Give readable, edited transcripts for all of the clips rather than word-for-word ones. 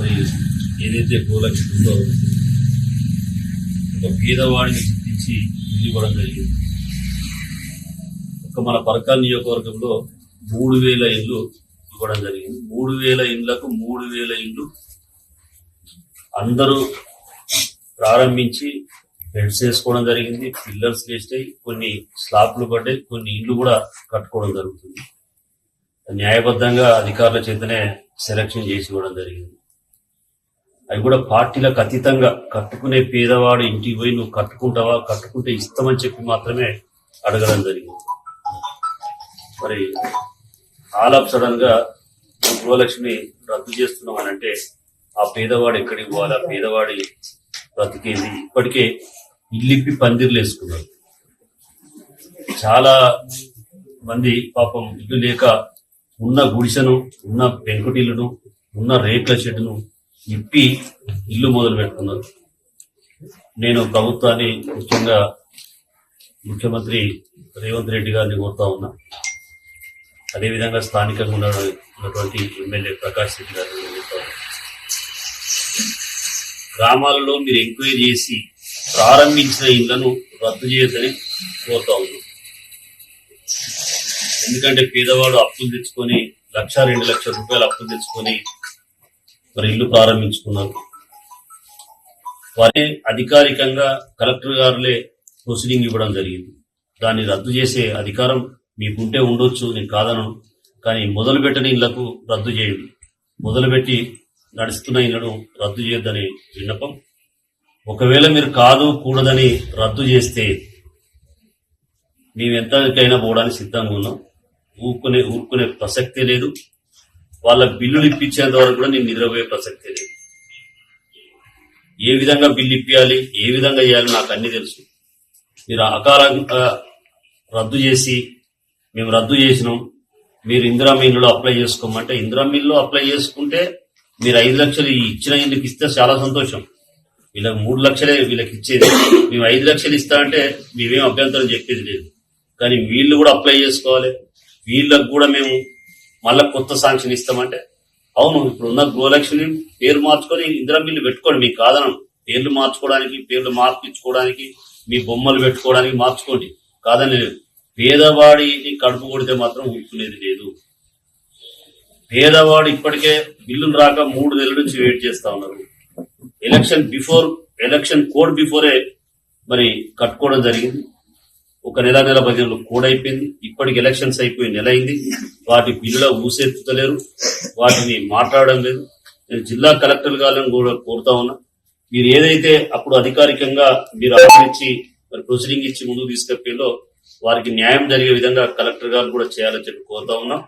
మరి ఏదైతే గోలక్ష ఉందో ఒక పేదవాడిని గుర్తించి ఇల్లు ఇవ్వడం జరిగింది. ఒక మన పరకాల నియోజకవర్గంలో 3000 ఇళ్ళు ఇవ్వడం జరిగింది. 3000 ఇళ్లకు 3000 ఇళ్ళు అందరూ ప్రారంభించి బెడ్స్ వేసుకోవడం జరిగింది. పిల్లర్స్ వేస్తాయి, కొన్ని స్లాబ్లు పడ్డాయి, కొన్ని ఇళ్ళు కూడా కట్టుకోవడం జరుగుతుంది. న్యాయబద్ధంగా అధికారుల చేతనే సెలక్షన్ చేసి ఇవ్వడం జరిగింది. అవి కూడా పార్టీలకు అతీతంగా కట్టుకునే పేదవాడు ఇంటికి పోయి నువ్వు కట్టుకుంటావా, కట్టుకుంటే ఇస్తామని చెప్పి మాత్రమే అడగడం జరిగింది. మరి ఆల్ ఆఫ్ సడన్ గా గృహలక్ష్మి రద్దు చేస్తున్నామని అంటే ఆ పేదవాడు ఎక్కడికి పోవాలా, పేదవాడి బ్రతికేది. ఇప్పటికే ఇల్లిప్పి పందిర్లు వేసుకున్నారు. చాలా మంది పాపం ఇల్లు లేక ఉన్న గుడిసెను, ఉన్న పెంకుటిల్లును, ఉన్న రేట్ల షెడ్డును ఇప్పి ఇల్లు మొదలు పెట్టుకున్నారు. నేను ప్రభుత్వాన్ని, ముఖ్యంగా ముఖ్యమంత్రి రేవంత్ రెడ్డి గారిని కోరుతా ఉన్నా, అదేవిధంగా స్థానికంగా ఉన్నటువంటి ఎమ్మెల్యే ప్రకాష్ రెడ్డి గారిని కోరుతా ఉన్నా, గ్రామాలలో మీరు ఎంక్వైరీ చేసి ప్రారంభించిన ఇళ్లను రద్దు చేయొద్దని కోరుతా ఉన్నాం. ఎందుకంటే పేదవాడు అప్పులు తెచ్చుకొని 1-2 లక్షల రూపాయలు అప్పులు తెచ్చుకొని మరి ఇల్లు ప్రారంభించుకున్నారు. వారే అధికారికంగా కలెక్టర్ గారులే ప్రొసీడింగ్ ఇవ్వడం జరిగింది. దాన్ని రద్దు చేసే అధికారం మీకుంటే ఉండొచ్చు, నేను కాదను. కానీ మొదలుపెట్టని ఇళ్లకు రద్దు చేయండి, మొదలుపెట్టి నడుస్తున్న ఇళ్లను రద్దు చేయొద్దని విన్నపం. ఒకవేళ మీరు కాదు కూడదని రద్దు చేస్తే మేము ఎంతకైనా పోవడానికి సిద్ధంగా ఉన్నాం. ఊరుకునే ప్రసక్తే లేదు. వాళ్ళ బిల్లులు ఇప్పించేంత వరకు కూడా నేను నిద్రపోయే ప్రసక్తే లేదు. ఏ విధంగా బిల్లు ఇప్పించాలి, ఏ విధంగా చేయాలి నాకు అన్ని తెలుసు. మీరు అకాలంగా రద్దు చేసి మేము రద్దు చేసినాం, మీరు ఇందిరా మిల్లులో అప్లై చేసుకోమంటే ఇందిరా మిల్లులో అప్లై చేసుకుంటే మీరు 5 లక్షలు ఇచ్చిన ఇళ్ళకి ఇస్తే చాలా సంతోషం. వీళ్ళకి 3 లక్షలే వీళ్ళకి ఇచ్చేది, మేము 5 లక్షలు ఇస్తా అంటే మేమేం అభ్యంతరం చెప్పేది లేదు. కానీ వీళ్ళు కూడా అప్లై చేసుకోవాలి, వీళ్ళకు కూడా మేము మళ్ళీ కొత్త శాంక్షన్ ఇస్తామంటే అవును. ఇప్పుడు ఉన్న గృహలక్ష్మి పేరు మార్చుకొని ఇందిరా మిల్లు పెట్టుకోండి, మీకు కాదనం. పేర్లు మార్చుకోవడానికి, పేర్లు మార్పించుకోవడానికి, మీ బొమ్మలు పెట్టుకోవడానికి మార్చుకోండి, కాదని లేదు. పేదవాడిని కడుపు కొడితే మాత్రం ఊరుకునేది లేదు. పేదవాడు ఇప్పటికే బిల్లులు రాక 3 నెలల నుంచి వెయిట్ చేస్తా ఉన్నారు. ఎలక్షన్ కోడ్ బిఫోరే మరి కట్టుకోవడం జరిగింది. ఒక నెల 10 రోజులు కోడ్ అయిపోయింది. ఇప్పటికి ఎలక్షన్స్ అయిపోయి నెల అయింది. వాటి బిల్లులో ఊసెత్తుతలేరు, వాటిని మాట్లాడడం లేదు. నేను జిల్లా కలెక్టర్ గారిని కూడా కోరుతా ఉన్నా, మీరు ఏదైతే అప్పుడు అధికారికంగా మీరు ఆలోచించి మరి ప్రొసీడింగ్ ఇచ్చి ముందుకు తీసుకెళ్ళో వారికి న్యాయం జరిగే విధంగా కలెక్టర్ గారు కూడా చేయాలని చెప్పి కోరుతా ఉన్నాం.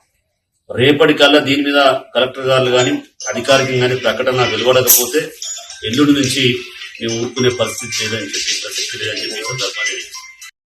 రేపటికల్లా దీని మీద కలెక్టర్ గారు కానీ అధికారికంగానే ప్రకటన వెలువడకపోతే ఎల్లుండి నుంచి మేము ఊరుకునే పరిస్థితి లేదని చెప్పి ప్రసక్తి లేదని చెప్పి సందర్భాన్ని